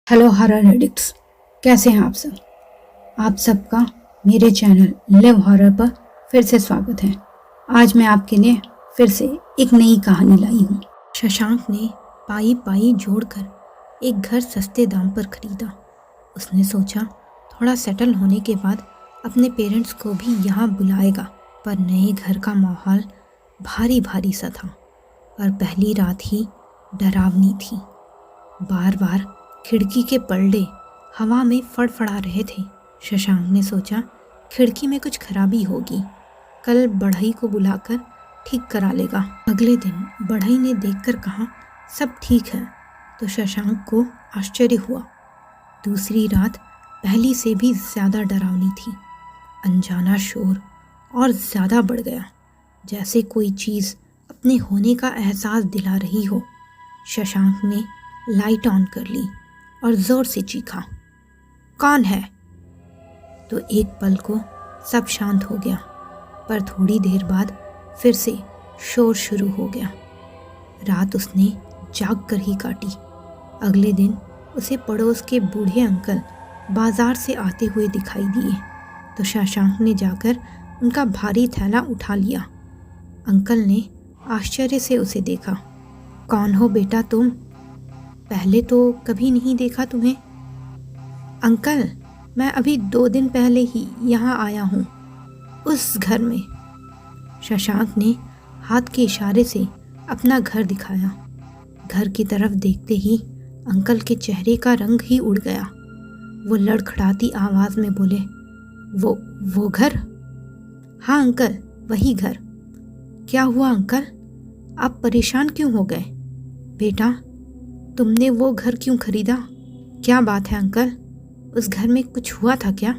Hello horror addicts, कैसे हैं आप सब। आप सबका मेरे चैनल लिव हॉरर पर फिर से स्वागत है। आज मैं आपके लिए फिर से एक नई कहानी लाई हूँ। शशांक ने पाई पाई जोड़कर एक घर सस्ते दाम पर खरीदा। उसने सोचा थोड़ा सेटल होने के बाद अपने पेरेंट्स को भी यहाँ बुलाएगा, पर नए घर का माहौल भारी भारी सा था और पहली रात ही डरावनी थी। बार बार खिड़की के पल्ले हवा में फड़फड़ा रहे थे। शशांक ने सोचा खिड़की में कुछ खराबी होगी, कल बढ़ई को बुलाकर ठीक करा लेगा। अगले दिन बढ़ई ने देखकर कहा सब ठीक है, तो शशांक को आश्चर्य हुआ। दूसरी रात पहली से भी ज़्यादा डरावनी थी। अनजाना शोर और ज़्यादा बढ़ गया, जैसे कोई चीज़ अपने होने का एहसास दिला रही हो। शशांक ने लाइट ऑन कर ली और जोर से चीखा, कौन है? तो एक पल को सब शांत हो गया, पर थोड़ी देर बाद फिर से शोर शुरू हो गया। रात उसने जाग कर ही काटी। अगले दिन उसे पड़ोस के बूढ़े अंकल बाजार से आते हुए दिखाई दिए, तो शशांक ने जाकर उनका भारी थैला उठा लिया। अंकल ने आश्चर्य से उसे देखा। कौन हो बेटा तुम? पहले तो कभी नहीं देखा तुम्हें। अंकल, मैं अभी 2 दिन पहले ही यहाँ आया हूँ, उस घर में। शशांक ने हाथ के इशारे से अपना घर दिखाया। घर की तरफ देखते ही अंकल के चेहरे का रंग ही उड़ गया। वो लड़खड़ाती आवाज़ में बोले, वो घर? हाँ अंकल, वही घर। क्या हुआ अंकल, आप परेशान क्यों हो गए? बेटा, तुमने वो घर क्यों खरीदा? क्या बात है अंकल, उस घर में कुछ हुआ था क्या?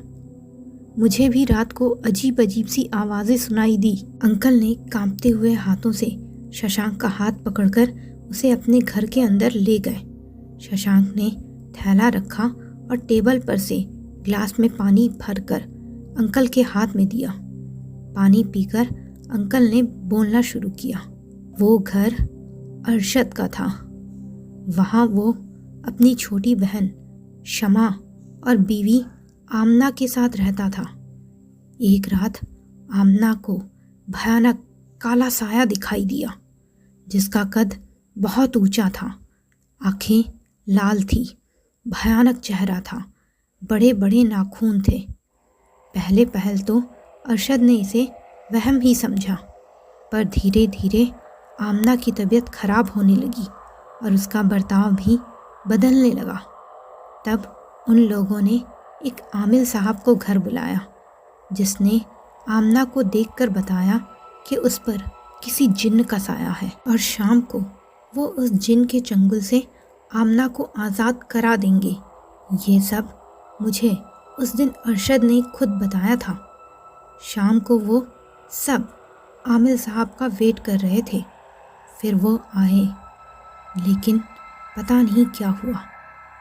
मुझे भी रात को अजीब अजीब सी आवाज़ें सुनाई दी। अंकल ने कांपते हुए हाथों से शशांक का हाथ पकड़कर उसे अपने घर के अंदर ले गए। शशांक ने थैला रखा और टेबल पर से ग्लास में पानी भरकर अंकल के हाथ में दिया। पानी पीकर अंकल ने बोलना शुरू किया। वो घर अरशद का था। वहाँ वो अपनी छोटी बहन शमा और बीवी आमना के साथ रहता था। एक रात आमना को भयानक काला साया दिखाई दिया, जिसका कद बहुत ऊंचा था। आंखें लाल थी, भयानक चेहरा था, बड़े बड़े नाखून थे। पहले पहल तो अरशद ने इसे वहम ही समझा, पर धीरे धीरे आमना की तबीयत खराब होने लगी और उसका बर्ताव भी बदलने लगा। तब उन लोगों ने एक आमिल साहब को घर बुलाया, जिसने आमना को देखकर बताया कि उस पर किसी जिन्न का साया है और शाम को वो उस जिन्न के चंगुल से आमना को आज़ाद करा देंगे। ये सब मुझे उस दिन अरशद ने खुद बताया था। शाम को वो सब आमिल साहब का वेट कर रहे थे। फिर वो आए, लेकिन पता नहीं क्या हुआ,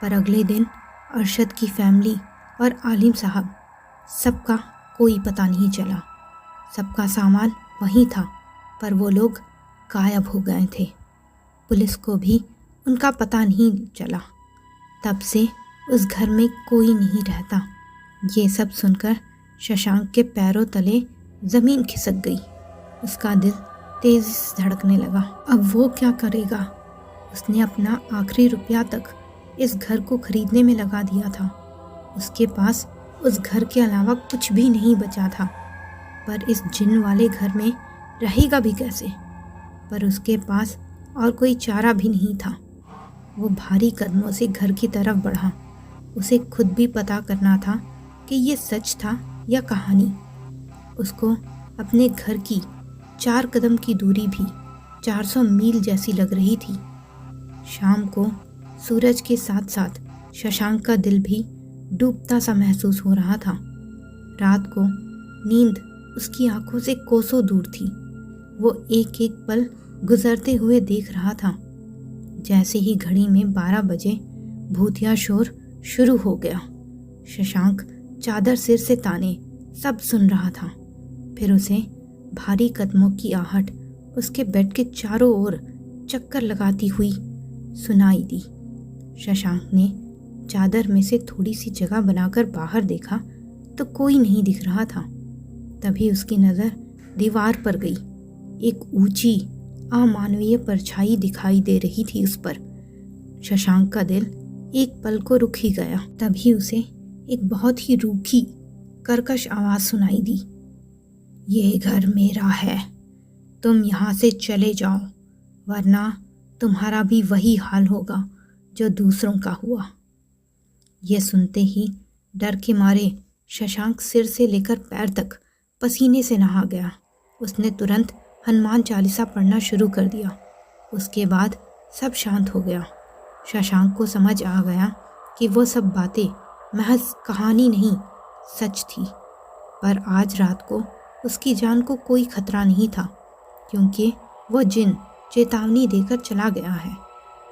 पर अगले दिन अरशद की फैमिली और आलिम साहब सबका कोई पता नहीं चला। सबका सामान वहीं था, पर वो लोग गायब हो गए थे। पुलिस को भी उनका पता नहीं चला। तब से उस घर में कोई नहीं रहता। ये सब सुनकर शशांक के पैरों तले ज़मीन खिसक गई। उसका दिल तेज़ी से धड़कने लगा। अब वो क्या करेगा? उसने अपना आखिरी रुपया तक इस घर को खरीदने में लगा दिया था। उसके पास उस घर के अलावा कुछ भी नहीं बचा था, पर इस जिन्न वाले घर में रहेगा भी कैसे? पर उसके पास और कोई चारा भी नहीं था। वो भारी कदमों से घर की तरफ बढ़ा। उसे खुद भी पता करना था कि ये सच था या कहानी। उसको अपने घर की 4 कदम की दूरी भी 400 मील जैसी लग रही थी। शाम को सूरज के साथ साथ शशांक का दिल भी डूबता सा महसूस हो रहा था। रात को नींद उसकी आंखों से कोसों दूर थी। वो एक एक पल गुजरते हुए देख रहा था। जैसे ही घड़ी में 12 बजे भूतिया शोर शुरू हो गया। शशांक चादर सिर से ताने सब सुन रहा था। फिर उसे भारी कदमों की आहट उसके बेड के चारों ओर चक्कर लगाती हुई सुनाई दी। शशांक ने चादर में से थोड़ी सी जगह बनाकर बाहर देखा तो कोई नहीं दिख रहा था। तभी उसकी नज़र दीवार पर गई। एक ऊंची अमानवीय परछाई दिखाई दे रही थी उस पर। शशांक का दिल एक पल को रुक ही गया। तभी उसे एक बहुत ही रूखी कर्कश आवाज सुनाई दी। ये घर मेरा है, तुम यहाँ से चले जाओ, वरना तुम्हारा भी वही हाल होगा जो दूसरों का हुआ। यह सुनते ही डर के मारे शशांक सिर से लेकर पैर तक पसीने से नहा गया। उसने तुरंत हनुमान चालीसा पढ़ना शुरू कर दिया। उसके बाद सब शांत हो गया। शशांक को समझ आ गया कि वो सब बातें महज कहानी नहीं, सच थी। पर आज रात को उसकी जान को कोई खतरा नहीं था, क्योंकि वो जिन चेतावनी देकर चला गया है।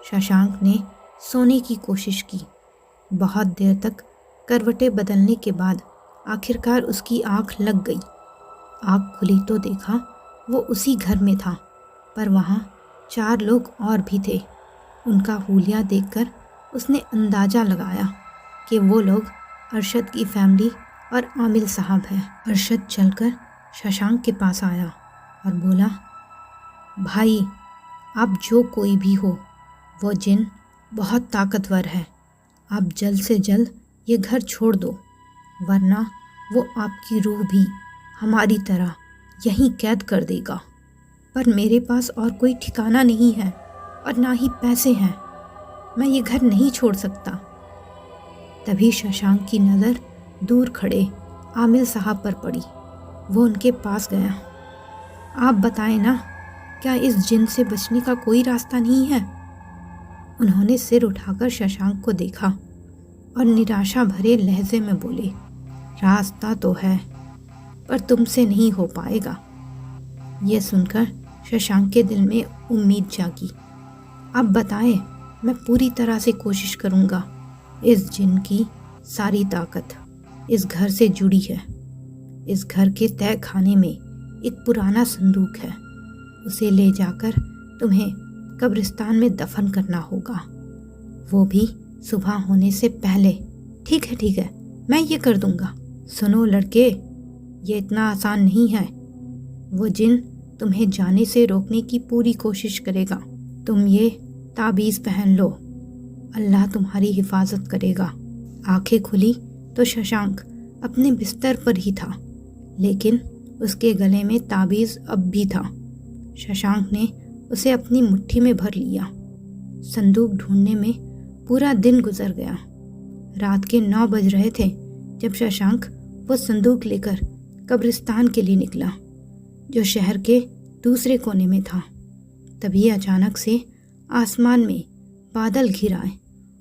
शशांक ने सोने की कोशिश की। बहुत देर तक करवटें बदलने के बाद आखिरकार उसकी आंख लग गई। आंख खुली तो देखा वो उसी घर में था, पर वहाँ 4 लोग और भी थे। उनका हुलिया देखकर उसने अंदाज़ा लगाया कि वो लोग अरशद की फैमिली और आमिल साहब हैं। अरशद चलकर शशांक के पास आया और बोला, भाई, आप जो कोई भी हो, वो जिन बहुत ताकतवर है। आप जल्द से जल्द ये घर छोड़ दो, वरना वो आपकी रूह भी हमारी तरह यहीं कैद कर देगा। पर मेरे पास और कोई ठिकाना नहीं है और ना ही पैसे हैं, मैं ये घर नहीं छोड़ सकता। तभी शशांक की नज़र दूर खड़े आमिल साहब पर पड़ी। वो उनके पास गया। आप बताएं ना, क्या इस जिन से बचने का कोई रास्ता नहीं है? उन्होंने सिर उठाकर शशांक को देखा और निराशा भरे लहजे में बोले, रास्ता तो है, पर तुमसे नहीं हो पाएगा। यह सुनकर शशांक के दिल में उम्मीद जागी। अब बताएं, मैं पूरी तरह से कोशिश करूंगा। इस जिन की सारी ताकत इस घर से जुड़ी है। इस घर के तय खाने में एक पुराना संदूक है। उसे ले जाकर तुम्हें कब्रिस्तान में दफन करना होगा, वो भी सुबह होने से पहले। ठीक है, मैं ये कर दूंगा। सुनो लड़के, ये इतना आसान नहीं है। वो जिन तुम्हें जाने से रोकने की पूरी कोशिश करेगा। तुम ये ताबीज़ पहन लो, अल्लाह तुम्हारी हिफाजत करेगा। आंखें खुली तो शशांक अपने बिस्तर पर ही था, लेकिन उसके गले में ताबीज़ अब भी था। शशांक ने उसे अपनी मुट्ठी में भर लिया। संदूक ढूंढने में पूरा दिन गुजर गया। रात के 9 बज रहे थे जब शशांक वो संदूक लेकर कब्रिस्तान के लिए निकला, जो शहर के दूसरे कोने में था। तभी अचानक से आसमान में बादल घिर आए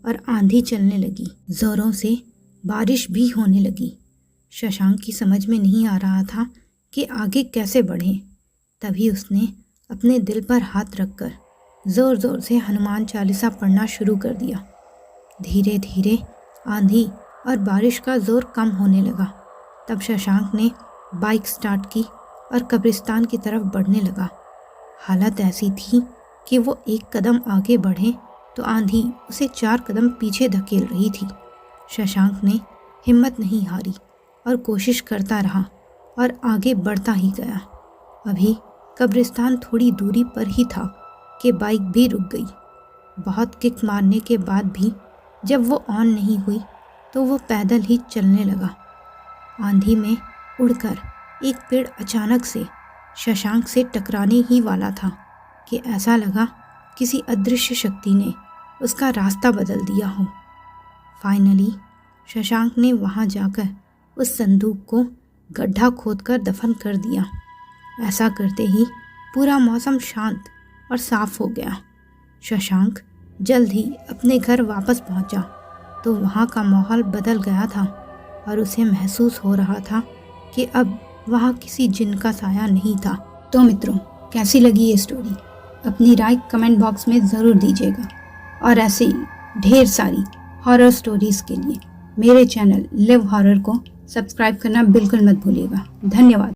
और आंधी चलने लगी। जोरों से बारिश भी होने लगी। शशांक की समझ में नहीं आ रहा था कि आगे कैसे बढ़े। तभी उसने अपने दिल पर हाथ रखकर ज़ोर ज़ोर से हनुमान चालीसा पढ़ना शुरू कर दिया। धीरे धीरे आंधी और बारिश का ज़ोर कम होने लगा। तब शशांक ने बाइक स्टार्ट की और कब्रिस्तान की तरफ बढ़ने लगा। हालत ऐसी थी कि वो एक कदम आगे बढ़े तो आंधी उसे 4 कदम पीछे धकेल रही थी। शशांक ने हिम्मत नहीं हारी और कोशिश करता रहा और आगे बढ़ता ही गया। अभी कब्रिस्तान थोड़ी दूरी पर ही था कि बाइक भी रुक गई। बहुत किक मारने के बाद भी जब वो ऑन नहीं हुई तो वो पैदल ही चलने लगा। आंधी में उड़कर एक पेड़ अचानक से शशांक से टकराने ही वाला था कि ऐसा लगा किसी अदृश्य शक्ति ने उसका रास्ता बदल दिया हो। फाइनली शशांक ने वहां जाकर उस संदूक को गड्ढा खोदकर दफन कर दिया। ऐसा करते ही पूरा मौसम शांत और साफ हो गया। शशांक जल्द ही अपने घर वापस पहुंचा तो वहां का माहौल बदल गया था और उसे महसूस हो रहा था कि अब वहां किसी जिन का साया नहीं था। तो मित्रों, कैसी लगी ये स्टोरी? अपनी राय कमेंट बॉक्स में ज़रूर दीजिएगा और ऐसे ही ढेर सारी हॉरर स्टोरीज़ के लिए मेरे चैनल लिव हॉरर को सब्सक्राइब करना बिल्कुल मत भूलिएगा। धन्यवाद।